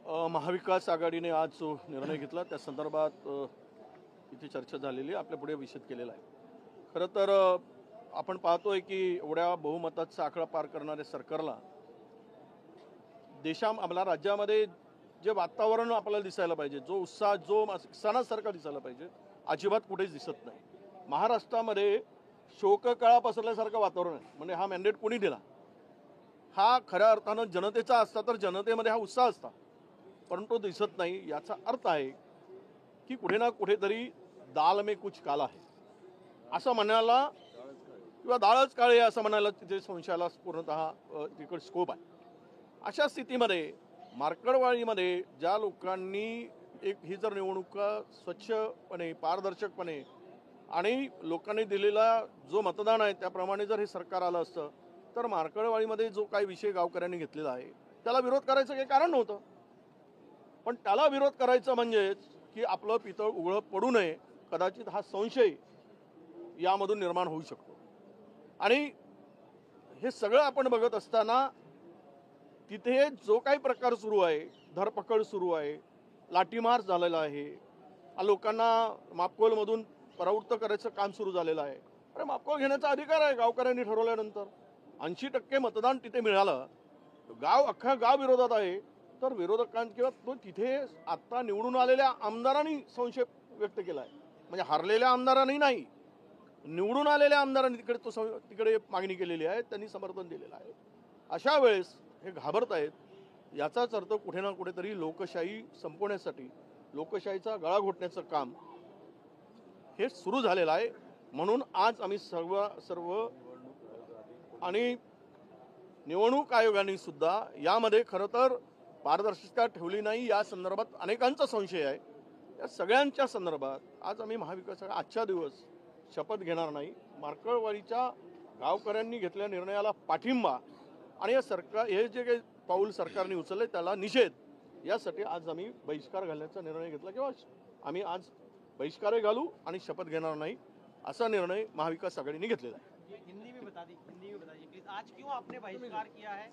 महाविकास आघाडीने आज जो निर्णय घेतला त्या संदर्भात इथे चर्चा झालेली आहे, आपल्या पुढे विषद केलेला आहे। खरं तर आपण पाहतोय की एवढ्या बहुमताचा आकडा पार करणाऱ्या सरकारला आपल्या राज्यामध्ये जे वातावरण आपल्याला दिसायला पाहिजे, जो उत्साह, जो सणासारखा दिसायला पाहिजे, अजिबात कुठेच दिसत नाही। महाराष्ट्रामध्ये शोककळा पसरल्यासारखं वातावरण आहे। म्हणजे हा मॅन्डेट कोणी दिला? हा खऱ्या अर्थानं जनतेचा असता तर जनतेमध्ये हा उत्साह असता, परंतु दिसत नाही। याचा अर्थ आहे की कुठे ना कुठेतरी दाल में कुछ काला है असं म्हणायला, किंवा डाळच काळे असं म्हणायला तिथे संशयाला पूर्णतः तिकडे स्कोप आहे। अशा स्थितीमध्ये मार्कडवाडीमध्ये ज्या लोकांनी ही जर निवडणूक स्वच्छपणे, पारदर्शकपणे आणि लोकांनी दिलेला जो मतदान आहे त्याप्रमाणे जर हे सरकार आलं असतं तर मार्कडवाडीमध्ये जो काही विषय गावकऱ्यांनी घेतलेला आहे त्याला विरोध करायचं काही कारण नव्हतं। पण त्याला विरोध करायचं म्हणजेच की आपलं पितळ उघडं पडू नये, कदाचित हा संशय यामधून निर्माण होऊ शकतो। आणि हे सगळं आपण बघत असताना तिथे जो काही प्रकार सुरू आहे, धरपकड सुरू आहे, लाठीमार झालेला आहे, लोकांना मापकोलमधून परावृत्त करायचं काम सुरू झालेलं आहे। अरे मापकोल घेण्याचा अधिकार आहे गावकऱ्यांनी ठरवल्यानंतर। 80% मतदान तिथे मिळालं, अख्खा गाव विरोधात आहे, तर विरोधकांनी किंवा तो तिथे आता निवडून आलेल्या आमदारांनी संशय व्यक्त केला आहे। म्हणजे हरलेल्या आमदारांनी नाही, निवडून आलेल्या आमदारांनी तिकडे मागणी केलेली आहे, त्यांनी समर्थन दिलेलं आहे। अशा वेळेस हे घाबरत आहेत, याचाच अर्थ कुठे ना कुठेतरी लोकशाही संपवण्यासाठी, लोकशाहीचा गळा घोटण्याचं काम हे सुरू झालेलं आहे। म्हणून आज आम्ही सर्व आणि निवडणूक आयोगाने सुद्धा यामध्ये खरं तर पारदर्शकता ठेवली नाही, या संदर्भात अनेकांचा संशय आहे। या सगळ्यांच्या संदर्भात आज आम्ही महाविकास आजच्या दिवस शपथ घेणार नाही। मार्कडवाडीच्या गावकऱ्यांनी घेतलेल्या निर्णयाला पाठिंबा आणि हे जे काही पाऊल सरकारने उचलले त्याला निषेध, यासाठी आज आम्ही बहिष्कार घालण्याचा निर्णय घेतला, किंवा आम्ही आज बहिष्कारही घालू आणि शपथ घेणार नाही असा निर्णय महाविकास आघाडीने घेतलेला आहे। हिंदी में बताइए प्लीज, आज क्यों आपने बहिष्कार किया है?